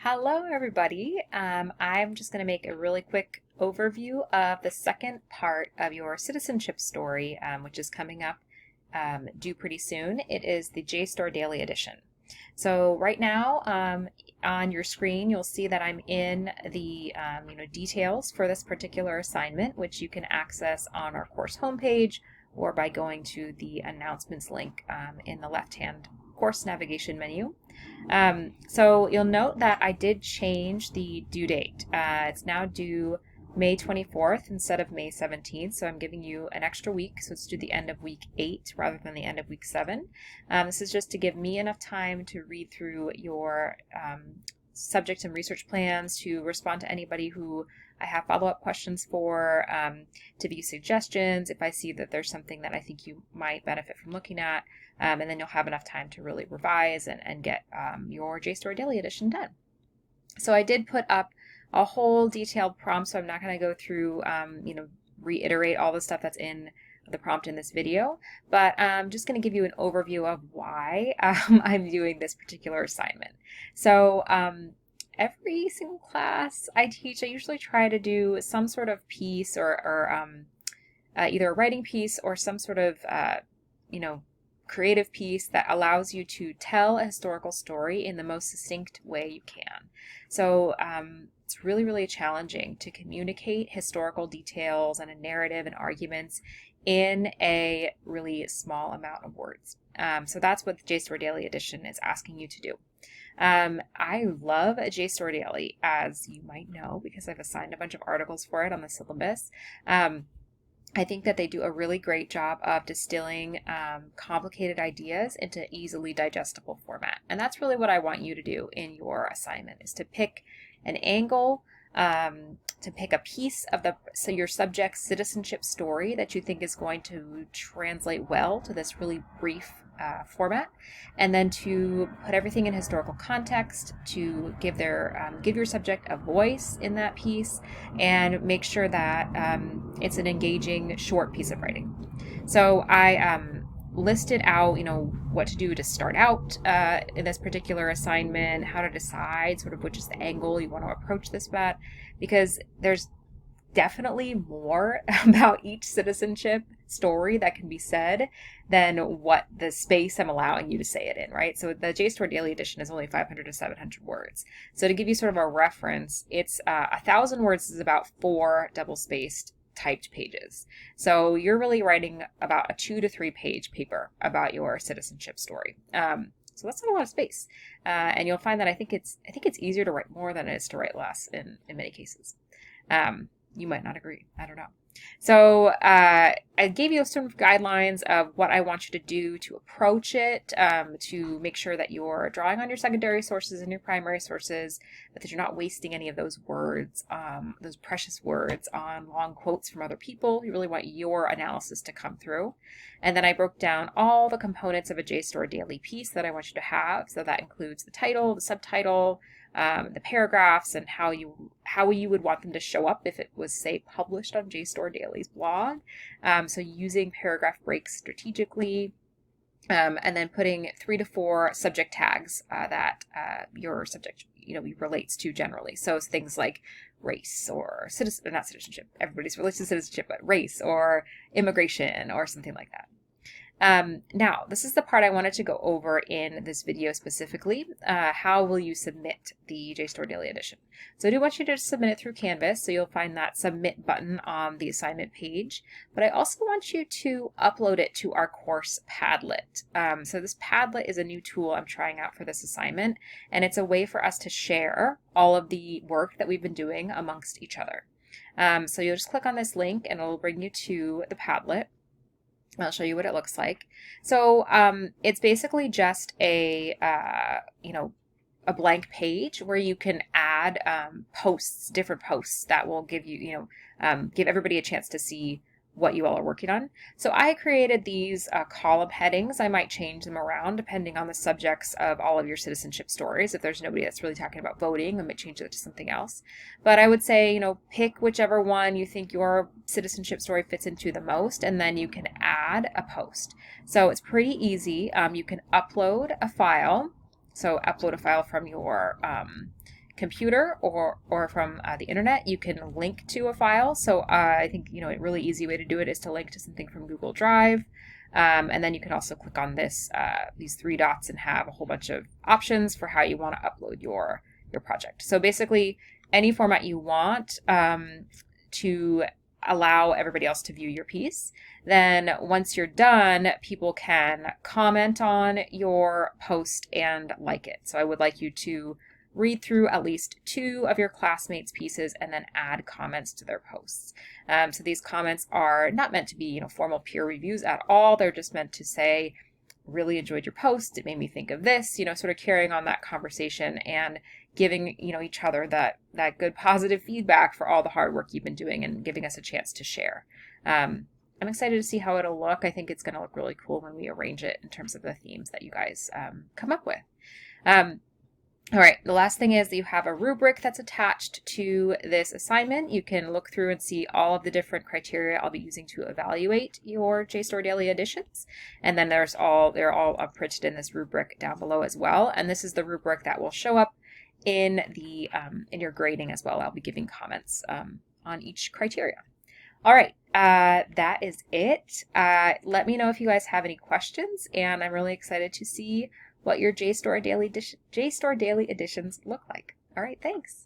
Hello, everybody. I'm just going to make a really quick overview of the second part of your citizenship story, which is coming up due pretty soon. It is the JSTOR Daily Edition. So right now on your screen, you'll see that I'm in the details for this particular assignment, which you can access on our course homepage or by going to the announcements link in the left-hand course navigation menu. So you'll note that I did change the due date. It's now due May 24th instead of May 17th, so I'm giving you an extra week, so it's due the end of week 8 rather than the end of week 7. This is just to give me enough time to read through your subject and research plans, to respond to anybody who I have follow-up questions for, to view suggestions if I see that there's something that I think you might benefit from looking at, and then you'll have enough time to really revise and get your JSTOR Daily Edition done. So I did put up a whole detailed prompt, so I'm not going to go through, reiterate all the stuff that's in the prompt in this video, but I'm just going to give you an overview of why I'm doing this particular assignment. So every single class I teach, I usually try to do some sort of piece or either a writing piece or some sort of, creative piece that allows you to tell a historical story in the most succinct way you can. So it's really, really challenging to communicate historical details and a narrative and arguments in a really small amount of words. So that's what the JSTOR Daily Edition is asking you to do. I love a JSTOR Daily, as you might know, because I've assigned a bunch of articles for it on the syllabus. I think that they do a really great job of distilling complicated ideas into easily digestible format. And that's really what I want you to do in your assignment, is to pick an angle, to pick a piece of your subject's citizenship story that you think is going to translate well to this really brief format, and then to put everything in historical context, to give your subject a voice in that piece, and make sure that it's an engaging, short piece of writing. So I listed out, what to do to start out in this particular assignment, how to decide sort of which is the angle you want to approach this at, because there's definitely more about each citizenship story that can be said than what the space I'm allowing you to say it in, right? So the JSTOR Daily Edition is only 500 to 700 words. So to give you sort of a reference, it's 1,000 words is about 4 double-spaced typed pages. So you're really writing about a 2 to 3 page paper about your citizenship story. So that's not a lot of space. And you'll find that I think it's easier to write more than it is to write less in many cases. You might not agree. I don't know. So I gave you some guidelines of what I want you to do to approach it, to make sure that you're drawing on your secondary sources and your primary sources, but that you're not wasting any of those words, those precious words, on long quotes from other people. You really want your analysis to come through. And then I broke down all the components of a JSTOR Daily piece that I want you to have. So that includes the title, the subtitle, the paragraphs, and how you would want them to show up if it was, say, published on JSTOR Daily's blog. So using paragraph breaks strategically, and then putting 3 to 4 subject tags that your subject relates to generally. So things like race or not citizenship. Everybody's relates to citizenship, but race or immigration or something like that. Now, this is the part I wanted to go over in this video specifically. How will you submit the JSTOR Daily Edition? So I do want you to submit it through Canvas, so you'll find that submit button on the assignment page. But I also want you to upload it to our course Padlet. So this Padlet is a new tool I'm trying out for this assignment, and it's a way for us to share all of the work that we've been doing amongst each other. So you'll just click on this link and it'll bring you to the Padlet. I'll show you what it looks like. So it's basically just a blank page where you can add different posts that will give you, give everybody a chance to see what you all are working on. So I created these column headings. I might change them around depending on the subjects of all of your citizenship stories. If there's nobody that's really talking about voting, I might change it to something else. But I would say, pick whichever one you think your citizenship story fits into the most, and then you can add a post. So it's pretty easy. You can upload a file. So upload a file from your computer or from the internet, you can link to a file. So I think, a really easy way to do it is to link to something from Google Drive. And then you can also click on these three dots and have a whole bunch of options for how you want to upload your project. So basically, any format you want to allow everybody else to view your piece. Then once you're done, people can comment on your post and like it. So I would like you to read through at least 2 of your classmates' pieces and then add comments to their posts. So these comments are not meant to be, formal peer reviews at all. They're just meant to say, really enjoyed your post. It made me think of this, sort of carrying on that conversation and giving, each other that good positive feedback for all the hard work you've been doing and giving us a chance to share. I'm excited to see how it'll look. I think it's going to look really cool when we arrange it in terms of the themes that you guys come up with. All right, the last thing is that you have a rubric that's attached to this assignment. You can look through and see all of the different criteria I'll be using to evaluate your JSTOR daily editions. And then they're all printed in this rubric down below as well. And this is the rubric that will show up in your grading as well. I'll be giving comments on each criteria. All right, that is it. Let me know if you guys have any questions, and I'm really excited to see what your JSTOR daily editions look like. All right, thanks.